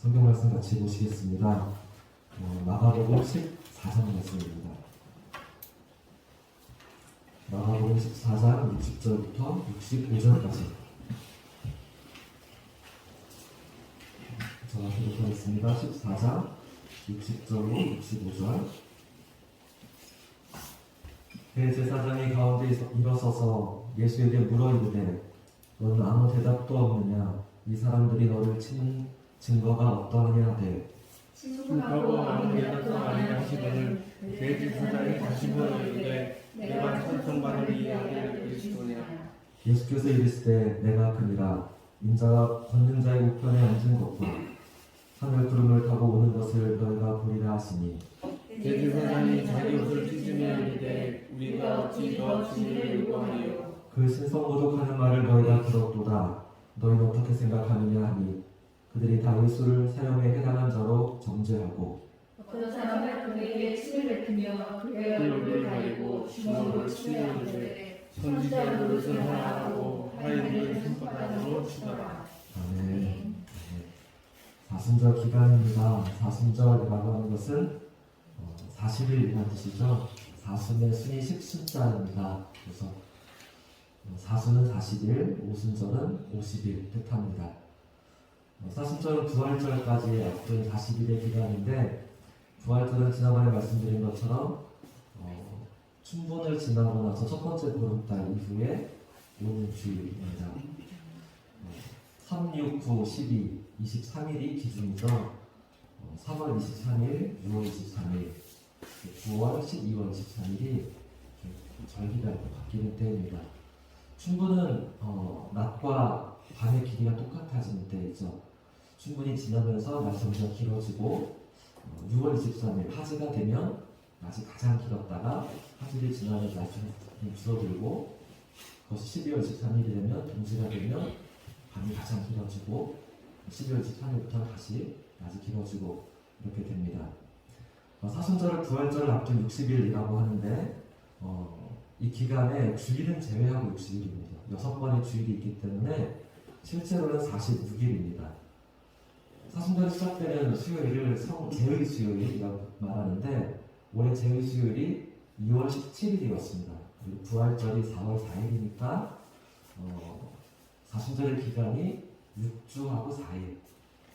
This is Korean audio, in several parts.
성경 말씀 같이 보시겠습니다. 마가복음 14장 말씀입니다. 마가복음 14장 60절부터 65절까지 저와 기록하겠습니다. 14장 60절로 65절. 대제사장이 가운데 일어서서 예수에게 물어 이르되 너는 아무 대답도 없느냐? 이 사람들이 너를 치는 증거가 어떠하냐 하되 친구하고 아무 대답도 아니하시거늘 대제사장이 다시 물어 이르되 내가 천성만을 이해하되 그리스도냐? 예수께서 이르시되 내가 그니라. 인자가 걷는 자의 우편에 앉은 것과 하늘 구름을 타고 오는 것을 너희가 보리라 하시니 대제사장이 자기 옷을 찢으며 이르되 우리가 어찌 더 진리를 요구하리요? 그 신성모독하는 말을 너희가 들었도다. 너희는 어떻게 생각하느냐 하니 그들이 다 예수를 사형에 해당한 자로 정죄하고 어떤 사람은 그에게 침을 뱉으며 그의 얼굴을 가리고 주먹으로 치려 하는데 선지자 노릇을 하라 하고 하인을 손바닥으로 치더라. 아멘. 사순절 기간입니다. 사순절이라고 하는 것은 40일이라는 뜻이죠. 사순의 순이 10순자입니다. 그래서 사순은 40일, 오순절은 50일 뜻합니다. 사순절은 부활절까지 앞둔 40일의 기간인데 부활절은 지난번에 말씀드린 것처럼 춘분을 지나고 나서 첫 번째 보름달 이후에 오는 주일입니다. 3, 6, 9, 12, 23일이 기준이죠. 3월 23일, 6월 23일, 9월, 12월 23일이 절기가 바뀌는 때입니다. 춘분은 낮과 밤의 길이가 똑같아지는 때이죠. 춘분이 지나면서 낮이 점점 길어지고 6월 23일 하지가 되면 낮이 가장 길었다가 하지를 지나면서 낮이 좀 줄어들고 그것이 12월 23일이 되면 동지가 되면 밤이 가장 길어지고 12월 23일부터 다시 낮이 길어지고 이렇게 됩니다. 사순절을 부활절을 앞둔 60일이라고 하는데 이 기간에 주일은 제외하고 60일입니다. 6번의 주일이 있기 때문에 실제로는 46일입니다. 사순절이 시작되는 수요일을 제의 수요일이라고 말하는데 올해 제의 수요일이 2월 17일이었습니다. 그리고 부활절이 4월 4일이니까 사순절의 기간이 6주하고 4일,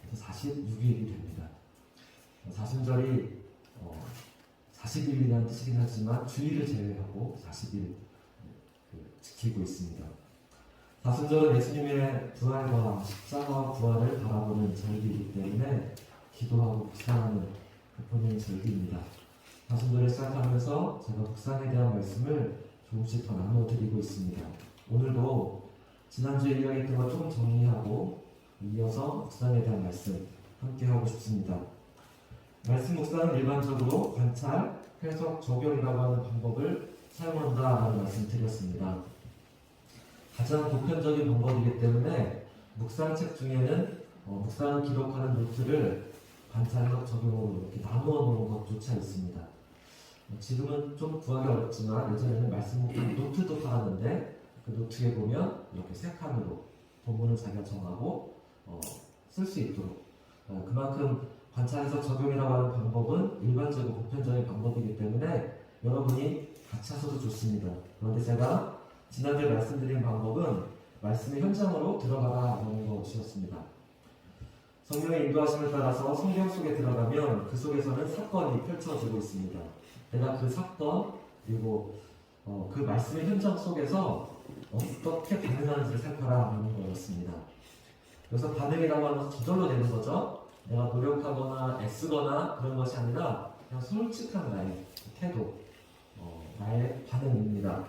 그래서 46일이 됩니다. 사순절이 40일이라는 뜻이긴 하지만 주일을 제외하고 40일 지키고 있습니다. 사순절은 예수님의 부활과 십자가와 부활을 바라보는 절기이기 때문에 기도하고 묵상하는 보는 절기입니다. 사순절을 시작하면서 제가 묵상에 대한 말씀을 조금씩 더 나눠드리고 있습니다. 오늘도 지난주에 이야기했던 걸 조금 정리하고 이어서 묵상에 대한 말씀 함께 하고 싶습니다. 말씀 묵상은 일반적으로 관찰, 해석, 적용이라고 하는 방법을 사용한다라는 말씀 드렸습니다. 가장 보편적인 방법이기 때문에 묵상책 중에는 묵상을 기록하는 노트를 관찰력, 적용으로 이렇게 나누어 놓은 것조차 있습니다. 지금은 좀 구하기 어렵지만 예전에는 말씀 노트도 팔았는데 그 노트에 보면 이렇게 세 칸으로 본문을 자기가 정하고 쓸 수 있도록 그만큼 관찰해서 적용이라고 하는 방법은 일반적이고 보편적인 방법이기 때문에 여러분이 같이 하셔도 좋습니다. 그런데 제가 지난주에 말씀드린 방법은 말씀의 현장으로 들어가라는 것이었습니다. 성령의 인도하심을 따라서 성경 속에 들어가면 그 속에서는 사건이 펼쳐지고 있습니다. 내가 그 사건 그리고 그 말씀의 현장 속에서 어떻게 반응하는지를 살펴라는 거였습니다. 그래서 반응이라고 하는 것은 저절로 되는 거죠. 내가 노력하거나 애쓰거나 그런 것이 아니라 그냥 솔직한 나의 태도, 나의 반응입니다.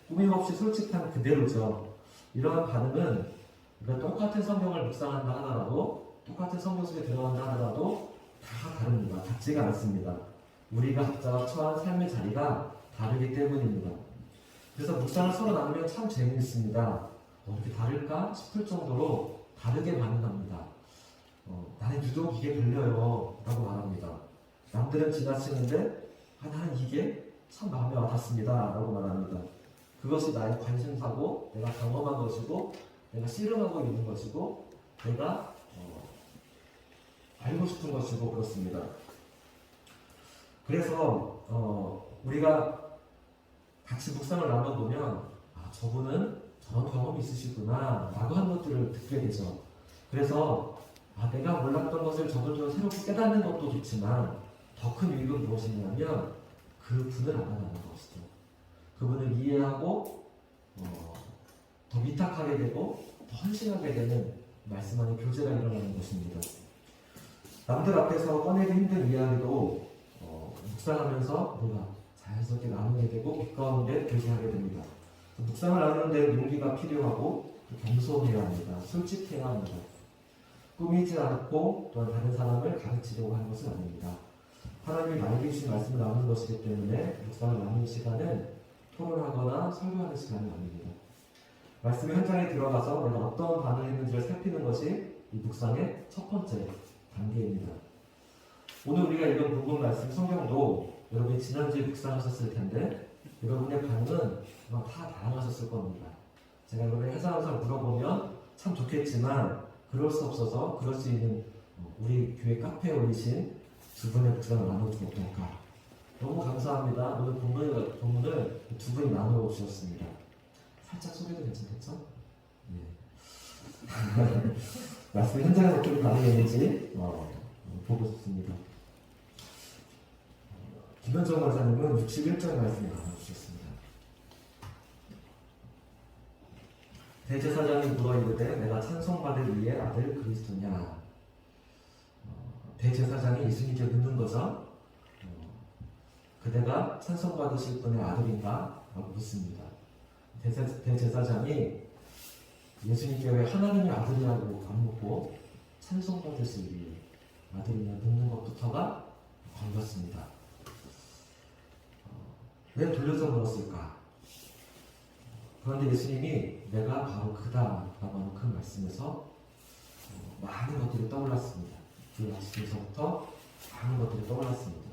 꾸밈없이 솔직한 그대로죠. 이러한 반응은 우리가 똑같은 성경을 묵상한다 하더라도 똑같은 성경 속에 들어간다 하더라도 다 다릅니다. 같지가 않습니다. 우리가 각자가 처한 삶의 자리가 다르기 때문입니다. 그래서 묵상을 서로 나누면 참 재미있습니다. 이렇게 다를까 싶을 정도로 다르게 반응합니다. 나는 유독 이게 걸려요 라고 말합니다. 남들은 지나치는데 나는 이게 참 마음에 와닿습니다 라고 말합니다. 그것이 나의 관심사고 내가 경험한 것이고 내가 씨름하고 있는 것이고 내가 알고 싶은 것이고 그렇습니다. 그래서 우리가 같이 묵상을 나눠보면 저분은 저런 경험이 있으시구나 라고 하는 것들을 듣게 되죠. 그래서 내가 몰랐던 것을 저분도 새롭게 깨닫는 것도 좋지만 더 큰 이유는 무엇이냐면 그 분을 알아가는 것이죠. 그분을 이해하고 더 위탁하게 되고 더 헌신하게 되는 말씀 안에 교제가 일어나는 것입니다. 남들 앞에서 꺼내기 힘든 이야기도 묵상하면서 우리가 자연스럽게 나누게 되고 그 가운데 교제하게 됩니다. 묵상을 나누는 데 용기가 필요하고 겸손해야 합니다. 솔직해야 합니다. 꾸미지 않고 또한 다른 사람을 가르치려고 하는 것은 아닙니다. 하나님이 나에게 주신 말씀을 나누는 것이기 때문에 묵상을 나누는 시간은 토론하거나 설교하는 시간이 아닙니다. 말씀 현장에 들어가서 내가 어떤 반응을 했는지를 살피는 것이 이 묵상의 첫 번째 단계입니다. 오늘 우리가 읽은 본문 말씀 성경도 여러분이 지난주에 묵상하셨을 텐데 여러분의 반응은 아마 다 다양하셨을 겁니다. 제가 여러분의 항상 물어보면 참 좋겠지만 그럴 수 없어서 그럴 수 있는 우리 교회 카페에 올리신 두 분의 묵상을 나눠주면 어떨까? 너무 감사합니다. 오늘 본문을 두 분이 나누어 주셨습니다. 살짝 소개도 괜찮겠죠? 네. 말씀 현장에서 어떻게 반응했는지 보고 싶습니다. 김현정 권사님은 61절 말씀을 나눠주셨습니다. 대제사장이 물어 이르되 내가 찬송받을 이의 아들 그리스도냐? 대제사장이 예수님께 묻는 거죠. 그대가 찬송받으실 분의 아들인가? 라고 묻습니다. 대제사장이 예수님께 왜 하나님의 아들이라고 안 묻고 찬송받으실 이의 아들이냐 묻는 것부터가 걸렸습니다. 왜 돌려서 물었을까? 그런데 예수님이 내가 바로 그다 라고 하는 그 말씀에서 많은 것들이 떠올랐습니다. 그 말씀에서부터 많은 것들이 떠올랐습니다.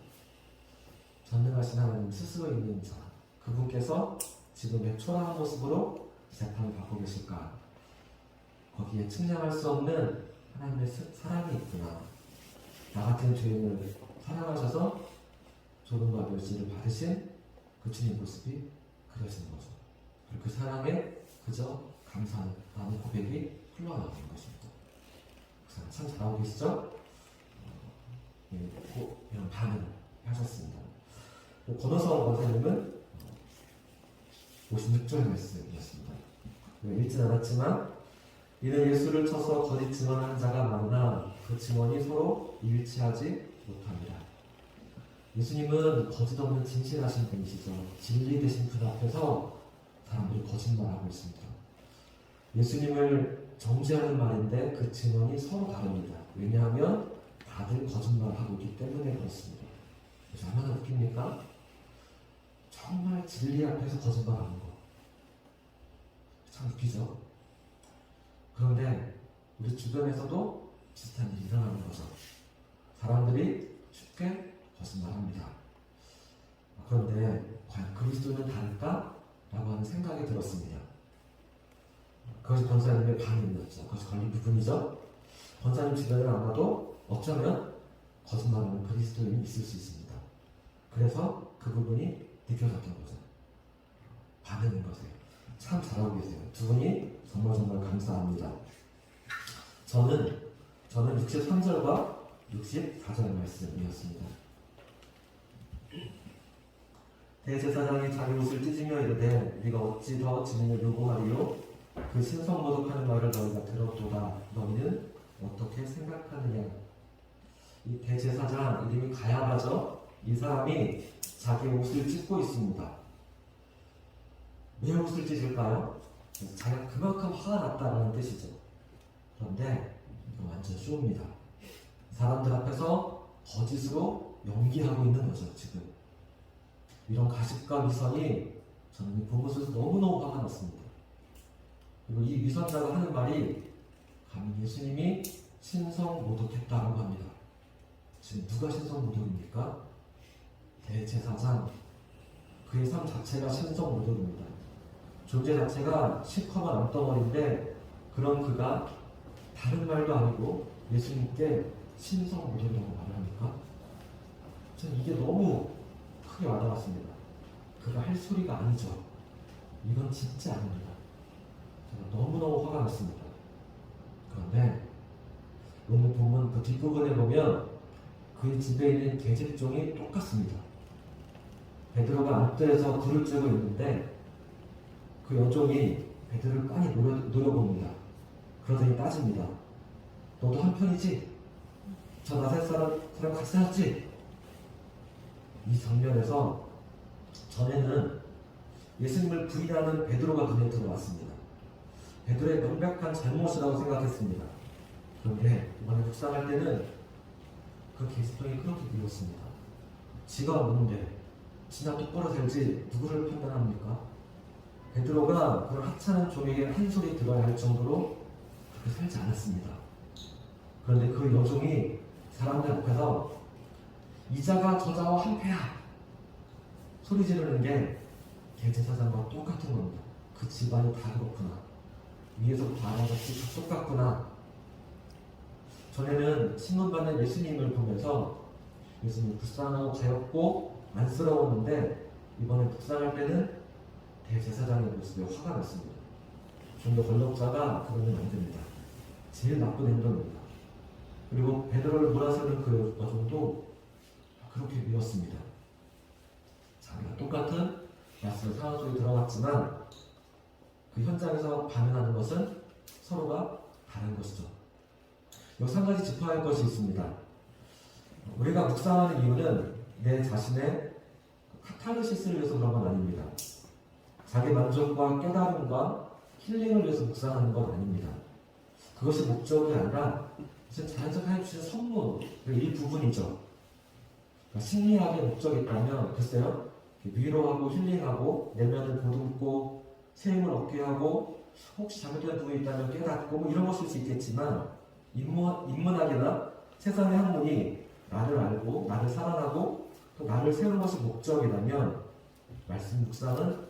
전능하신 하나님 스스로 있는 자, 그분께서 지금 왜 초라한 모습으로 재판을 받고 계실까? 거기에 측량할 수 없는 하나님의 사랑이 있구나. 나 같은 죄인을 사랑하셔서 조롱과 멸시를 받으신 그 주님 모습이 그려지는 거죠. 그리고 그 사랑에 그저 감사하는 고백이 흘러나오는 것입니다. 그 사람 참 잘하고 계시죠? 이런 반응을 하셨습니다. 권호성 권사님은 56절 말씀이었습니다. 읽진 않았지만 이는 예수를 쳐서 거짓 증언하는 자가 많으나 그 증언이 서로 일치하지 못합니다. 예수님은 거짓 없는 진실하신 분이시죠. 진리 되신 분 앞에서 사람들이 거짓말하고 있습니다. 예수님을 정죄하는 말인데 그 증언이 서로 다릅니다. 왜냐하면 다들 거짓말하고 있기 때문에 그렇습니다. 그래서 얼마나 웃깁니까? 정말 진리 앞에서 거짓말하는 거. 참 웃기죠? 그런데 우리 주변에서도 비슷한 일이 일어나는 거죠. 사람들이 쉽게 거짓말합니다. 그런데 과연 그리스도는 다를까? 라고 하는 생각이 들었습니다. 그것이 권사님의 반응이었죠. 그것이 걸린 부분이죠. 권사님 주변에 아마도 어쩌면 거짓말하는 그리스도인이 있을 수 있습니다. 그래서 그 부분이 느껴졌던 거죠. 반응인 거세요. 참 잘하고 계세요. 두 분이 정말 감사합니다. 저는 63절과 64절 말씀이었습니다. 대제사장이 자기 옷을 찢으며 이르되 네가 어찌 더 증인을 요구하리요? 그 신성모독하는 말을 너희가 들었도다. 너희는 어떻게 생각하느냐? 이 대제사장 이름이 가야바죠. 이 사람이 자기 옷을 찢고 있습니다. 왜 옷을 찢을까요? 자기가 그만큼 화가 났다는 뜻이죠. 그런데 이거 완전 쇼입니다. 사람들 앞에서 거짓으로 연기하고 있는 거죠. 지금 이런 가식과 위선이 저는 이 본문 속에서 너무너무 화가 났습니다. 그리고 이 위선자가 하는 말이 감히 예수님이 신성모독했다고 합니다. 지금 누가 신성모독입니까? 대제사장. 그의 삶 자체가 신성모독입니다. 존재 자체가 시커먼 암덩어리인데 그런 그가 다른 말도 아니고 예수님께 신성 모독이라고 말을 합니까? 저는 이게 너무 크게 와닿았습니다. 그가 할 소리가 아니죠. 이건 진짜 아닙니다. 제가 너무너무 화가 났습니다. 그런데 오늘 본문 그 뒷부분에 보면 그의 집에 있는 계집종이 똑같습니다. 베드로가 안뜰에서 불을 쬐고 있는데 그 여종이 베드로를 빤히 노려봅니다. 그러더니 따집니다. 너도 한편이지? 저 나살 사람 같이 살았지? 이 장면에서 전에는 예수님을 부인하는 베드로가 눈에 들어왔습니다. 베드로의 명백한 잘못이라고 생각했습니다. 그런데 이번에 묵상할 때는 그 계집종이 그렇게 비웃습니다. 지가 없는데 지나 똑바로 살지 누구를 판단합니까? 베드로가 그런 하찮은 종에게 한 소리 들어야 할 정도로 그렇게 살지 않았습니다. 그런데 그 여종이 사람들 앞에서 이자가 저자와 한패야 소리 지르는 게 대제사장과 똑같은 겁니다. 그 집안이 다 그렇구나. 위에서부터 아래까지 다 똑같구나. 전에는 신문받는 예수님을 보면서 예수님이 불쌍하고 가엾고 안쓰러웠는데 이번에 묵상할 때는 대제사장의 모습에 화가 났습니다. 좀 더 권력자가 그러면 안 됩니다. 제일 나쁜 행동입니다. 그리고 베드로를 몰아세우는 그 여종도 그렇게 미웠습니다. 자기가 똑같은 낯선 상황 속에 들어갔지만 그 현장에서 반응하는 것은 서로가 다른 것이죠. 여기서 한 가지 짚어야 할 것이 있습니다. 우리가 묵상하는 이유는 내 자신의 카타르시스를 위해서 그런 건 아닙니다. 자기 만족과 깨달음과 힐링을 위해서 묵상하는 건 아닙니다. 그것이 목적이 아니라 자연스럽게 해주신 선물의 일부분이죠. 그러니까 심리학의 목적이 있다면 글쎄요, 위로하고 힐링하고 내면을 보듬고 세임을 얻게 하고 혹시 잘못된 부분이 있다면 깨닫고 뭐 이런 것일 수 있겠지만 인문학이나 세상의 학문이 나를 알고 나를 사랑하고 또 나를 세우는 것이 목적이라면 말씀 묵상은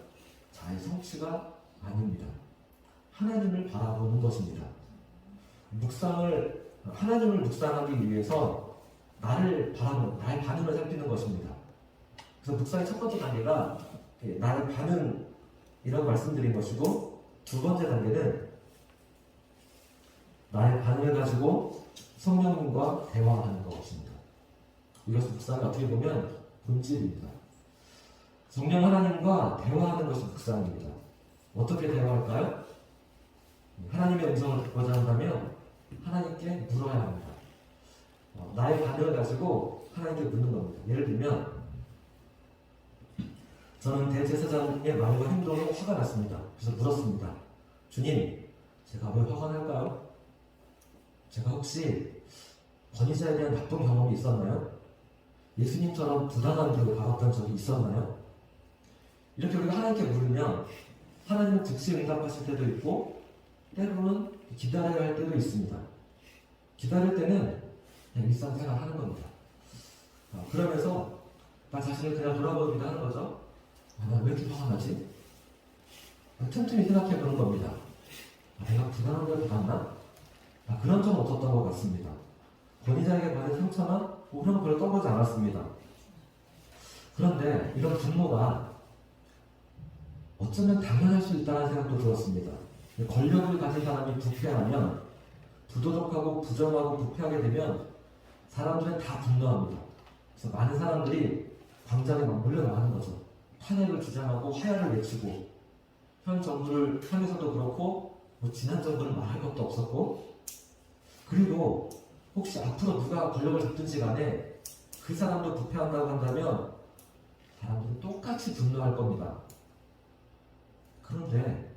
자의 성취가 아닙니다. 하나님을 바라보는 것입니다. 하나님을 묵상하기 위해서 나의 반응을 살피는 것입니다. 그래서 묵상의 첫 번째 단계가 나의 반응이라고 말씀드린 것이고 두 번째 단계는 나의 반응을 가지고 성령님과 대화하는 것입니다. 이것은 묵상이 어떻게 보면 본질입니다. 성령 하나님과 대화하는 것이 묵상입니다. 어떻게 대화할까요? 하나님의 음성을 듣고자 한다면 하나님께 물어야 합니다. 나의 반응을 가지고 하나님께 묻는 겁니다. 예를 들면 저는 대제사장의 말과 행동에 화가 났습니다. 그래서 물었습니다. 주님, 제가 왜 화가 날까요? 제가 혹시 권위자에 대한 나쁜 경험이 있었나요? 예수님처럼 부당한 길을 가봤던 적이 있었나요? 이렇게 우리가 하나님께 물으면 하나님은 즉시 응답하실 때도 있고 때로는 기다려야 할 때도 있습니다. 기다릴 때는 그냥 일상생활 하는 겁니다. 그러면서 나 자신을 그냥 돌아보기도 하는 거죠. 나 왜 이렇게 화가 나지? 틈틈이 생각해 보는 겁니다. 내가 부당한 걸 받았나? 그런 적은 없었던 것 같습니다. 권위자에게 받은 상처나 그런 걸 떠보지 않았습니다. 그런데 이런 분노가 어쩌면 당연할 수 있다는 생각도 들었습니다. 권력을 가진 사람이 부패하면 부도덕하고 부정하고 부패하게 되면 사람들은 다 분노합니다. 그래서 많은 사람들이 광장에 막 몰려나가는 거죠. 탄핵을 주장하고 하야를 외치고 현 정부를 향해서도 그렇고 지난 정부는 말할 것도 없었고 그리고 혹시 앞으로 누가 권력을 잡든지 간에 그 사람도 부패한다고 한다면 사람들은 똑같이 분노할 겁니다. 그런데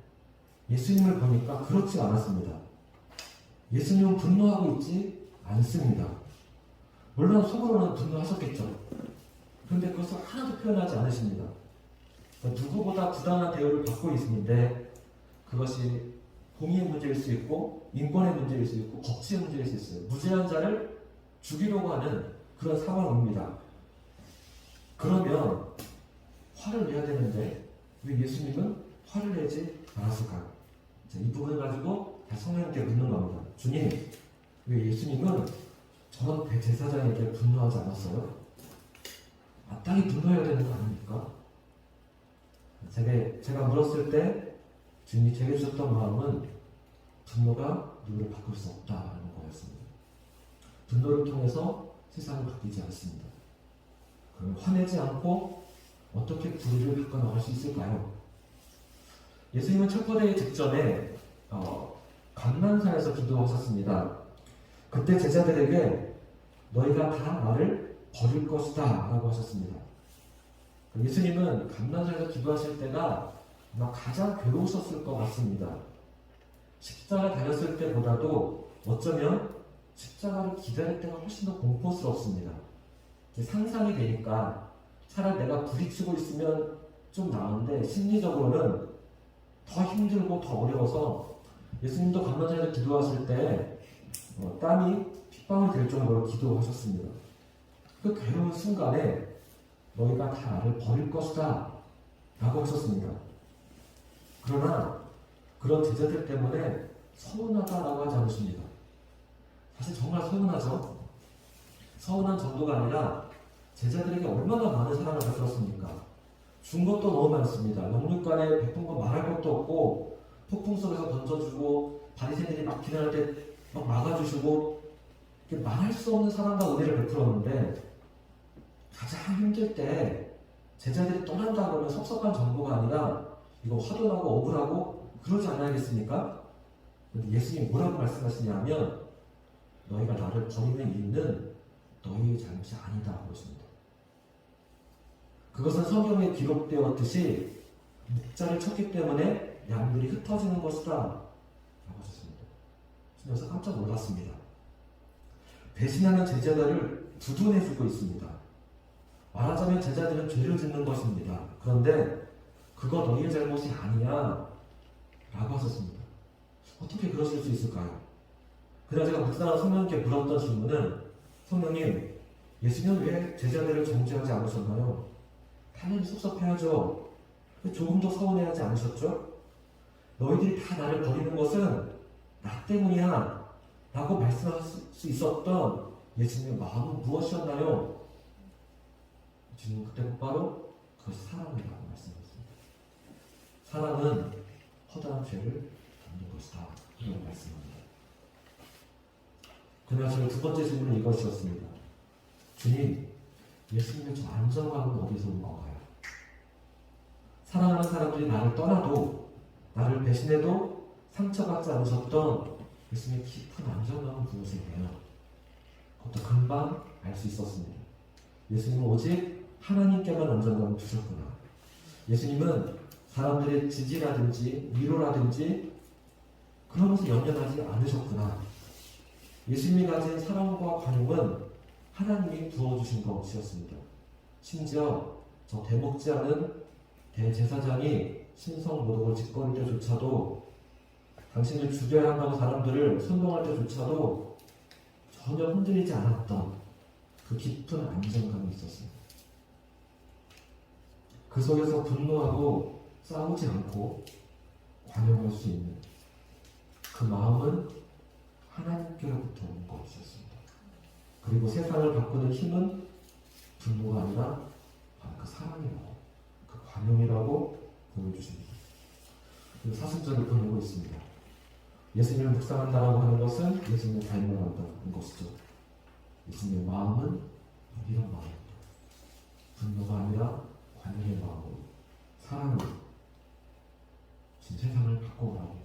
예수님을 보니까 그렇지 않았습니다. 예수님은 분노하고 있지 않습니다. 물론 속으로는 분노하셨겠죠. 그런데 그것을 하나도 표현하지 않으십니다. 누구보다 부당한 대우를 받고 있는데 그것이 공의의 문제일 수 있고 인권의 문제일 수 있고 법치의 문제일 수 있어요. 무죄한 자를 죽이려고 하는 그런 상황입니다. 그러면 화를 내야 되는데 왜 예수님은 화를 내지 않았을까요? 이 부분을 가지고 성령님께 묻는 겁니다. 주님, 왜 예수님은 저런 대제사장에게 분노하지 않았어요? 마땅히 분노해야 되는 거 아닙니까? 제가 물었을 때 주님이 제게 주셨던 마음은 분노가 누구를 바꿀 수 없다는 거였습니다. 분노를 통해서 세상을 바뀌지 않습니다. 그럼 화내지 않고 어떻게 불의를 바꿔나갈 수 있을까요? 예수님은 첩보대회 직전에 감난산에서 기도하셨습니다. 그때 제자들에게 너희가 다 나를 버릴 것이다 라고 하셨습니다. 예수님은 감난산에서 기도하실 때가 아마 가장 괴로우셨을 것 같습니다. 십자가 달렸을 때보다도 어쩌면 십자가를 기다릴 때가 훨씬 더 공포스럽습니다. 상상이 되니까 차라리 내가 부딪히고 있으면 좀 나은데 심리적으로는 더 힘들고 더 어려워서 예수님도 감난산에서 기도하실 때 땀이 핏방울 될 정도로 기도하셨습니다. 그 괴로운 순간에 너희가 다 나를 버릴 것이다 라고 하셨습니다. 그러나 그런 제자들 때문에 서운하다라고 하지 않으십니다. 사실 정말 서운하죠. 서운한 정도가 아니라 제자들에게 얼마나 많은 사랑을 베풀었습니까? 준 것도 너무 많습니다. 영육간에 베푼 거 말할 것도 없고 폭풍 속에서 던져주고 바리새인들이 막 비난할 때 막 막아주시고 말할 수 없는 사랑과 은혜를 베풀었는데 가장 힘들 때 제자들이 떠난다 그러면 섭섭한 정도가 아니라 이거 화도 나고 억울하고 그러지 않아야겠습니까? 근데 예수님이 뭐라고 말씀하시냐면 너희가 나를 버리는 이유는 너희의 잘못이 아니다 그러십니다. 그것은 성경에 기록되었듯이 목자를 쳤기 때문에 양들이 흩어지는 것이다 라고 하셨습니다. 그래서 깜짝 놀랐습니다. 배신하는 제자들을 두둔해주고 있습니다. 말하자면 제자들은 죄를 짓는 것입니다. 그런데 그거 너희의 잘못이 아니야 라고 하셨습니다. 어떻게 그러실 수 있을까요? 그래서 제가 묵상하는 성령님께 물었던 질문은 성령님, 예수님은 왜 제자들을 정죄하지 않으셨나요? 당연히 섭섭해야죠. 조금 더 서운해하지 않으셨죠? 너희들이 다 나를 버리는 것은 나 때문이야 라고 말씀할 수 있었던 예수님의 마음은 무엇이었나요? 주님은 그때 곧바로 그것이 사랑이라고 말씀하셨습니다. 사랑은 허다한 죄를 덮는 것이다 이런 말씀합니다. 그러나 저의 두 번째 질문은 이것이었습니다. 주님, 예수님의 저 안정감은 어디서 온 건가요? 사랑하는 사람들이 나를 떠나도 나를 배신해도 상처받지 않으셨던 예수님의 깊은 안정감은 무엇이에요? 그것도 금방 알 수 있었습니다. 예수님은 오직 하나님께만 안정감을 주셨구나. 예수님은 사람들의 지지라든지 위로라든지 그런 것을 염려하지 않으셨구나. 예수님이 가진 사랑과 관용은 하나님이 부어주신 것이었습니다. 심지어 저 대목지 않은 대제사장이 신성 모독을 짓거릴 때조차도 당신을 죽여야 한다고 사람들을 선동할 때조차도 전혀 흔들리지 않았던 그 깊은 안정감이 있었습니다. 그 속에서 분노하고 싸우지 않고 관용할 수 있는 그 마음은 하나님께로부터 온 것이었습니다. 그리고 세상을 바꾸는 힘은 분노가 아니라 바로 그 사랑이라고, 그 관용이라고 보여주십니다. 그리고 사순절을 보내고 있습니다. 예수님을 묵상한다라고 하는 것은 예수님을 닮아간다는 것이죠. 예수님의 마음은 이런 마음입니다. 분노가 아니라 관용의 마음으로 사랑으로 지금 세상을 바꿔오라고